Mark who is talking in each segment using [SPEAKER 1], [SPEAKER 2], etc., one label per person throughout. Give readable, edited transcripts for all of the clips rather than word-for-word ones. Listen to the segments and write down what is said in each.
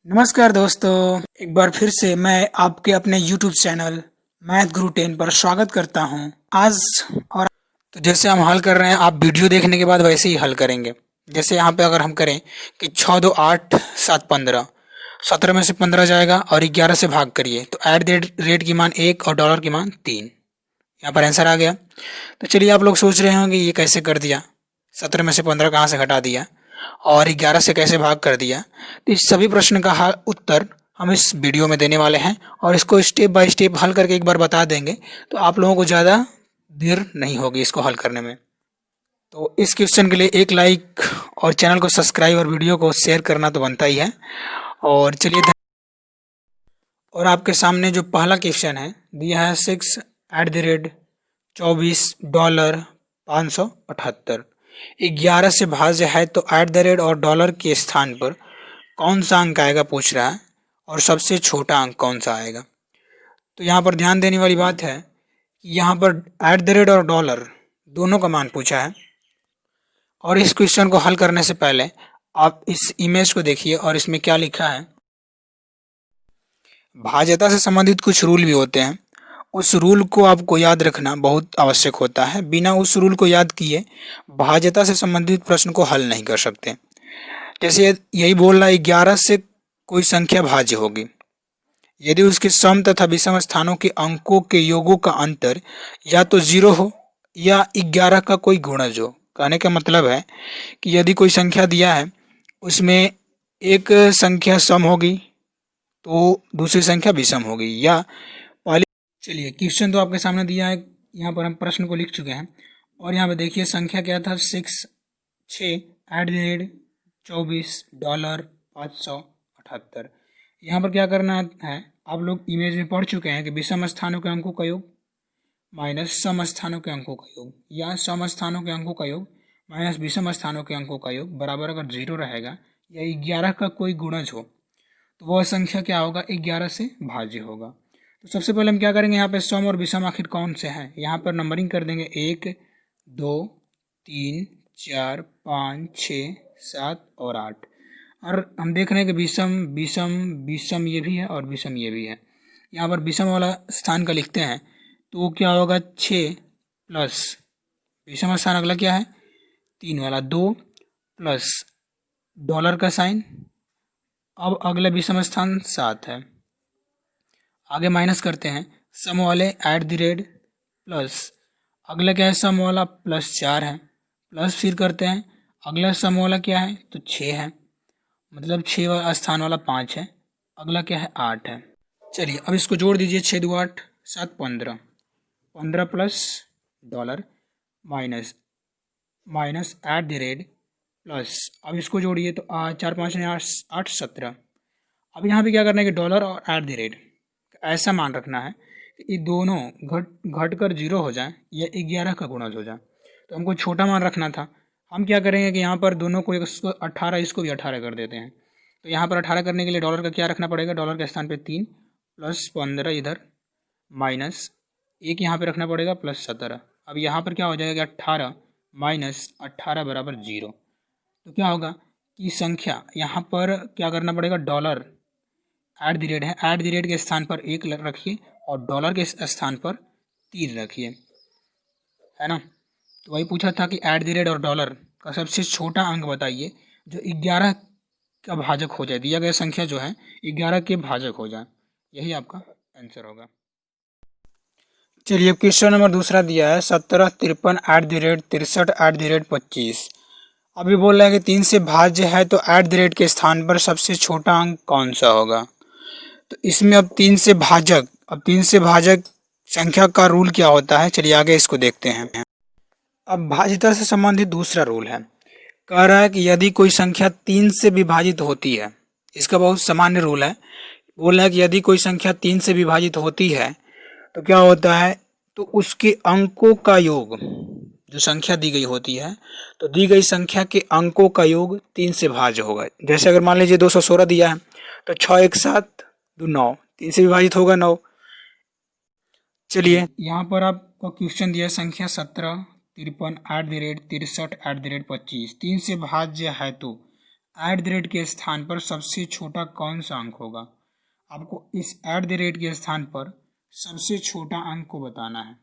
[SPEAKER 1] नमस्कार दोस्तों, एक बार फिर से मैं आपके अपने YouTube चैनल मैथ गुरु 10 पर स्वागत करता हूं। आज और तो जैसे हम हल कर रहे हैं, आप वीडियो देखने के बाद वैसे ही हल करेंगे। जैसे यहाँ पे अगर हम करें कि 6 2 8 7 15, 17 में से 15 जाएगा और 11 से भाग करिए तो एट द रेट की मान 1 और डॉलर की मान 3। यहाँ पर आंसर आ गया। तो चलिए, आप लोग सोच रहे होंगे ये कैसे कर दिया, 17 में से 15 कहाँ से घटा दिया और 11 से कैसे भाग कर दिया। तो इस सभी प्रश्न का उत्तर हम इस वीडियो में देने वाले हैं और इसको स्टेप बाय स्टेप हल करके एक बार बता देंगे, तो आप लोगों को ज़्यादा देर नहीं होगी इसको हल करने में। तो इस क्वेश्चन के लिए एक लाइक और चैनल को सब्सक्राइब और वीडियो को शेयर करना तो बनता ही है। और चलिए, और आपके सामने जो पहला क्वेश्चन है दिया है 6 एट द रेट 24 डॉलर 578। 11 से भाज्य है तो एट द रेट और डॉलर के स्थान पर कौन सा अंक आएगा पूछ रहा है, और सबसे छोटा अंक कौन सा आएगा। तो यहाँ पर ध्यान देने वाली बात है कि यहाँ पर एट द रेट और डॉलर दोनों का मान पूछा है। और इस क्वेश्चन को हल करने से पहले आप इस इमेज को देखिए और इसमें क्या लिखा है। भाज्यता से संबंधित कुछ रूल भी होते हैं, उस रूल को आपको याद रखना बहुत आवश्यक होता है। बिना उस रूल को याद किए भाज्यता से संबंधित प्रश्न को हल नहीं कर सकते। जैसे यही बोल रहा है 11 से कोई संख्या भाज्य होगी यदि उसके सम तथा विषम स्थानों के अंकों के योगों का अंतर या तो 0 हो या 11 का कोई गुणज हो। कहने का मतलब है कि यदि कोई संख्या दिया है, उसमें एक संख्या सम होगी तो दूसरी संख्या विषम होगी, या पहले। चलिए, क्वेश्चन तो आपके सामने दिया है, यहाँ पर हम प्रश्न को लिख चुके हैं। और यहाँ पे देखिए संख्या क्या था, 6 एट द रेट 24 डॉलर 578। यहाँ पर क्या करना है, आप लोग इमेज में पढ़ चुके हैं कि विषम स्थानों के अंकों का योग माइनस सम स्थानों के अंकों का योग, या सम स्थानों के अंकों का योग माइनस विषम स्थानों के अंकों का योग बराबर अगर 0 रहेगा या 11 का कोई गुणज हो तो वह संख्या क्या होगा, 11 से भाज्य होगा। तो सबसे पहले हम क्या करेंगे, यहाँ पे सम और विषम आखिर कौन से हैं, यहाँ पर नंबरिंग कर देंगे 1 2 3 4 5 6 7 और 8। और हम देख रहे हैं कि विषम विषम विषम ये भी है और विषम ये भी है। यहाँ पर विषम वाला स्थान का लिखते हैं तो वो क्या होगा, 6 प्लस विषम स्थान अगला क्या है 3 वाला 2 प्लस डॉलर का साइन। अब अगला विषम स्थान 7 है, आगे माइनस करते हैं सम वाले एट द रेट प्लस अगला क्या है सम वाला +4 है, प्लस फिर करते हैं अगला सम वाला क्या है तो 6 है, मतलब 6 वाला स्थान वाला 5 है, अगला क्या है 8 है। चलिए अब इसको जोड़ दीजिए, 6 2 8 7 15, 15 plus dollar minus minus at the rate plus, अब इसको जोड़िए तो 4 5 8 17। अब यहाँ पे क्या करना है कि डॉलर और एट द रेट ऐसा मान रखना है कि ये दोनों घट कर 0 हो जाए या 11 का गुणज हो जाए। तो हमको छोटा मान रखना था। हम क्या करेंगे कि यहाँ पर दोनों को इसको 18 इसको भी 18 कर देते हैं। तो यहाँ पर 18 करने के लिए डॉलर का क्या रखना पड़ेगा, डॉलर के स्थान पे 3 प्लस 15 इधर माइनस 1 यहाँ पे रखना पड़ेगा प्लस 17। अब यहाँ पर क्या हो जाएगा 18 माइनस 18 बराबर 0। तो क्या होगा कि संख्या यहाँ पर क्या करना पड़ेगा, डॉलर एट द रेट है, एट द रेट के स्थान पर 1 रखिए और डॉलर के स्थान पर 3 रखिए, है ना। तो वही पूछा था कि एट द रेट और डॉलर का सबसे छोटा अंक बताइए जो 11 का भाजक हो जाए, दिया गया संख्या जो है 11 के भाजक हो जाए, यही आपका आंसर होगा। चलिए अब क्वेश्चन नंबर दूसरा दिया है 17 53 at the rate 63 at the rate 25। अभी बोल रहा है कि 3 से भाज्य है तो एट द रेट के स्थान पर सबसे छोटा अंक कौन सा होगा। तो इसमें अब 3 से भाजक संख्या का रूल क्या होता है, चलिए आगे इसको देखते हैं। अब भाज्यता से संबंधित दूसरा रूल है, कह रहा है कि यदि कोई संख्या 3 से विभाजित होती है, इसका बहुत सामान्य रूल है। बोल रहा है कि यदि कोई संख्या 3 से विभाजित होती है तो क्या होता है, तो उसके अंकों का योग, जो संख्या दी गई होती है तो दी गई संख्या के अंकों का योग 3 से भाज्य होगा। जैसे अगर मान लीजिए 216 दिया है तो 6 1 7 2 9, 3 से विभाजित होगा 9। चलिए यहाँ पर आपको क्वेश्चन दिया है संख्या 17 53 at the rate 63 at the rate 25, 3 से भाज्य है तो ऐट द रेट के स्थान पर सबसे छोटा कौन सा अंक होगा। आपको इस ऐट द रेट के स्थान पर सबसे छोटा अंक को बताना है।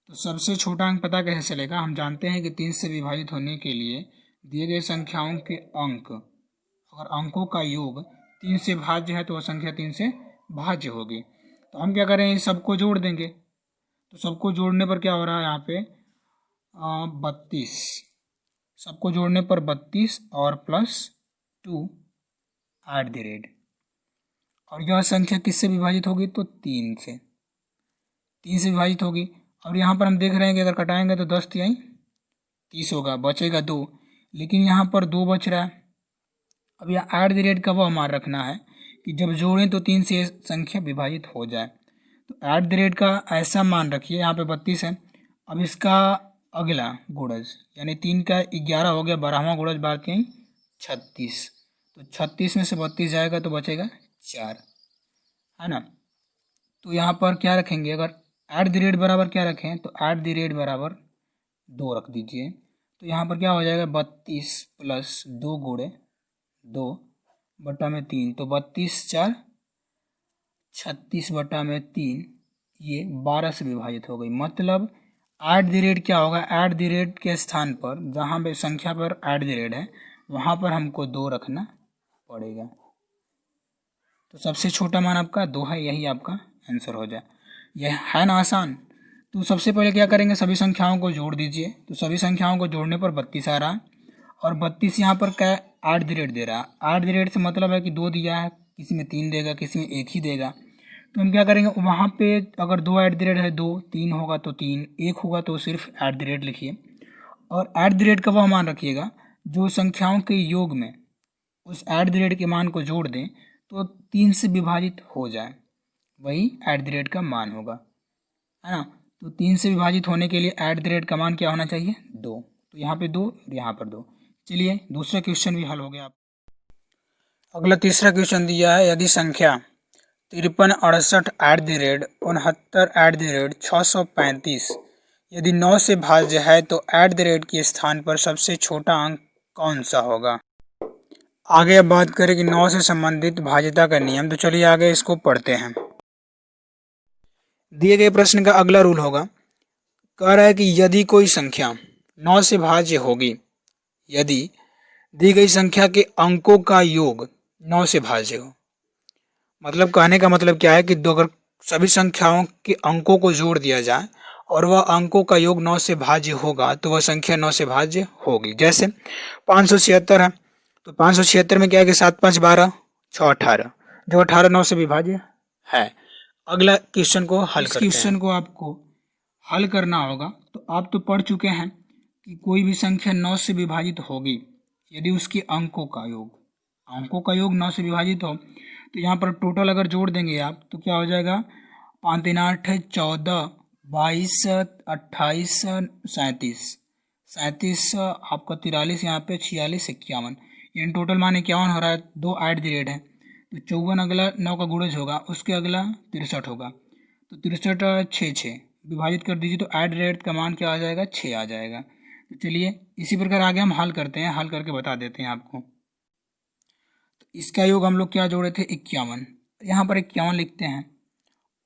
[SPEAKER 1] तो सबसे छोटा अंक पता कैसे चलेगा, हम जानते हैं कि 3 से विभाजित होने के लिए दिए गए संख्याओं के अंक, अगर अंकों का योग 3 से भाज्य है तो वह संख्या 3 से भाज्य होगी। तो हम क्या करें, इस सबको जोड़ देंगे। तो सबको जोड़ने पर क्या हो रहा है यहाँ पे 32, सबको जोड़ने पर 32 और +2 ऐट द रेट, और यह संख्या किससे विभाजित होगी तो 3 से विभाजित होगी। और यहाँ पर हम देख रहे हैं कि अगर कटाएंगे तो 10 तिहाई 30 होगा, बचेगा 2, लेकिन यहाँ पर 2 बच रहा है। अब यह ऐट द रेट का वह मान रखना है कि जब जोड़ें तो 3 से संख्या विभाजित हो जाए। तो ऐट द रेट का ऐसा मान रखिए, यहाँ पे 32 है, अब इसका अगला गुणज यानी 3 का 11 हो गया, 12वां गुणज 12 36, तो 36 में से 32 जाएगा तो बचेगा 4, है ना। तो यहाँ पर क्या रखेंगे, अगर ऐट द रेट बराबर क्या रखें तो ऐट द रेट बराबर 2 रख दीजिए। तो यहाँ पर क्या हो जाएगा 32 + 2 × 2/3, तो 32 4 36/3, ये 12 से विभाजित हो गई। मतलब ऐट द रेट क्या होगा, ऐट द रेट के स्थान पर जहाँ पे संख्या पर ऐट द रेट है वहाँ पर हमको 2 रखना पड़ेगा। तो सबसे छोटा मान आपका 2 है, यही आपका आंसर हो जाए। यह है ना आसान। तो सबसे पहले क्या करेंगे, सभी संख्याओं को जोड़ दीजिए। तो सभी संख्याओं को जोड़ने पर 32 आ रहा है, और 32 यहाँ पर क्या ऐट द रेट दे रहा है। ऐट द रेट से मतलब है कि 2 दिया है, किसी में 3 देगा, किसी में 1 ही देगा। तो हम क्या करेंगे, वहाँ पे अगर 2 ऐट द रेट है 2, 3 होगा तो 3, 1 होगा तो सिर्फ ऐट द रेट लिखिए। और ऐट द रेट का वह मान रखिएगा जो संख्याओं के योग में उस ऐट द रेट के मान को जोड़ दें तो 3 से विभाजित हो जाए, वही ऐट द रेट का मान होगा, है ना। तो 3 से विभाजित होने के लिए ऐट द रेट का मान क्या होना चाहिए 2, तो यहाँ पे 2 और यहाँ पर 2। चलिए दूसरा क्वेश्चन भी हल हो गया। अगला तीसरा क्वेश्चन दिया है, यदि संख्या 53 68 at the rate 69 at the rate 635 यदि 9 से भाज्य है तो ऐट द रेट के स्थान पर सबसे छोटा अंक कौन सा होगा। आगे अब बात करें कि 9 से संबंधित भाज्यता का नियम। तो चलिए आगे इसको पढ़ते हैं। दिए गए प्रश्न का अगला रूल होगा, कह रहा है कि यदि कोई संख्या 9 से भाज्य होगी यदि दी गई संख्या के अंकों का योग 9 से भाज्य हो। मतलब कहने का मतलब क्या है कि अगर सभी संख्याओं के अंकों को जोड़ दिया जाए और वह अंकों का योग 9 से भाज्य होगा तो वह संख्या 9 से भाज्य होगी। जैसे 576 है, तो 576 में क्या है कि 7 5 12 6 18, जो 18 9 से विभाज्य है। अगला क्वेश्चन को हल करते हैं। इस क्वेश्चन को आपको हल करना होगा। तो आप तो पढ़ चुके हैं कि कोई भी संख्या 9 से विभाजित होगी यदि उसके अंकों का योग 9 से विभाजित हो। तो यहाँ पर टोटल अगर जोड़ देंगे आप तो क्या हो जाएगा 5 3 8 14 22 28 37 आपका 43, यहाँ पे 46 51, यानी टोटल मान 51 हो रहा है। 2 ऐट द रेट है तो 54 अगला 9 का गुणज होगा, उसके अगला 63 होगा, तो 63 6 6 विभाजित कर दीजिए तो ऐट द रेट का मान क्या आ जाएगा 6 आ जाएगा। तो चलिए इसी प्रकार आगे हम हल करते हैं, हल करके बता देते हैं आपको। तो इसका योग हम लोग क्या जोड़े थे 51, यहाँ पर 51 लिखते हैं,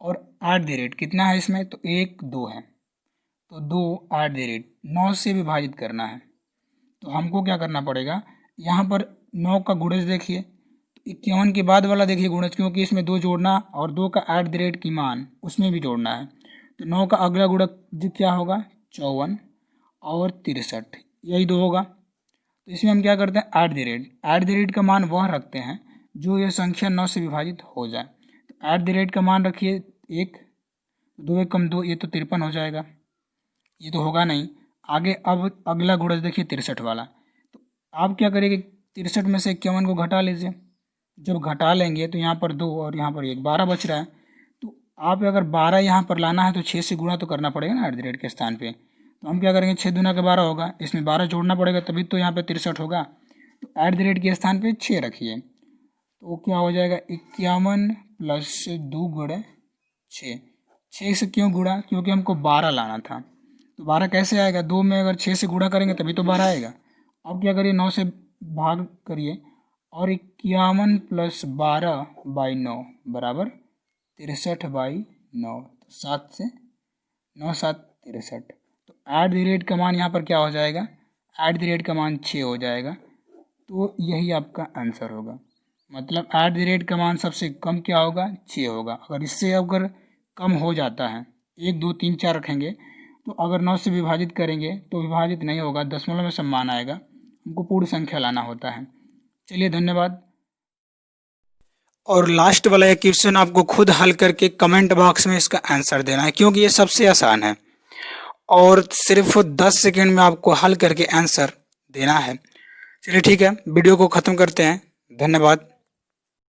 [SPEAKER 1] और ऐट द रेट कितना है इसमें तो 1 2 है, तो 2 ऐट द रेट 9 से विभाजित करना है। तो हमको क्या करना पड़ेगा, यहाँ पर 9 का गुणज देखिए, तो 51 के बाद वाला देखिए गुणज, क्योंकि इसमें 2 जोड़ना और 2 का ऐट द रेट की मान उसमें भी जोड़ना है। तो 9 का अगला गुणज क्या होगा 54 और 63, यही 2 होगा। तो इसमें हम क्या करते हैं ऐट द रेट का मान वह रखते हैं जो यह संख्या 9 से विभाजित हो जाए। तो ऐट द रेट का मान रखिए 1, 2 1 कम 2, ये तो 53 हो जाएगा, ये तो होगा नहीं। आगे अब अगला गुणज देखिए 63 वाला, तो आप क्या करेंगे 63 में से 51 को घटा लीजिए। जब घटा लेंगे तो यहाँ पर 2 और यहाँ पर 1, 12 बच रहा है। तो आप अगर 12 यहाँ पर लाना है तो 6 से गुणा तो करना पड़ेगा ना ऐट द रेट के स्थान पे। तो हम क्या करेंगे 6 दूना के 12 होगा, इसमें 12 जोड़ना पड़ेगा तभी तो यहाँ पे 63 होगा। तो ऐट द रेट के स्थान पे 6 रखिए, तो क्या हो जाएगा 51 + 2 × 6। 6 से क्यों गुणा, क्योंकि हमको 12 लाना था। तो 12 कैसे आएगा, 2 में अगर 6 से गुणा करेंगे तभी तो 12 आएगा। अब क्या करिए 9 से भाग करिए और 51 प्लस 12/9 बराबर 63/9। तो 7 से 9 7 63। तो ऐट द रेट का मान यहाँ पर क्या हो जाएगा, ऐट द रेट का मान 6 हो जाएगा। तो यही आपका आंसर होगा। मतलब ऐट द रेट का मान सबसे कम क्या होगा, 6 होगा। अगर इससे अगर कम हो जाता है, 1 2 3 4 रखेंगे, तो अगर 9 से विभाजित करेंगे तो विभाजित नहीं होगा, दशमलव में सम्मान आएगा, हमको पूर्ण संख्या लाना होता है। चलिए धन्यवाद। और लास्ट वाला ये क्वेश्चन आपको खुद हल करके कमेंट बॉक्स में इसका आंसर देना है, क्योंकि ये सबसे आसान है और सिर्फ 10 सेकंड में आपको हल करके आंसर देना है। चलिए ठीक है, वीडियो को ख़त्म करते हैं। धन्यवाद।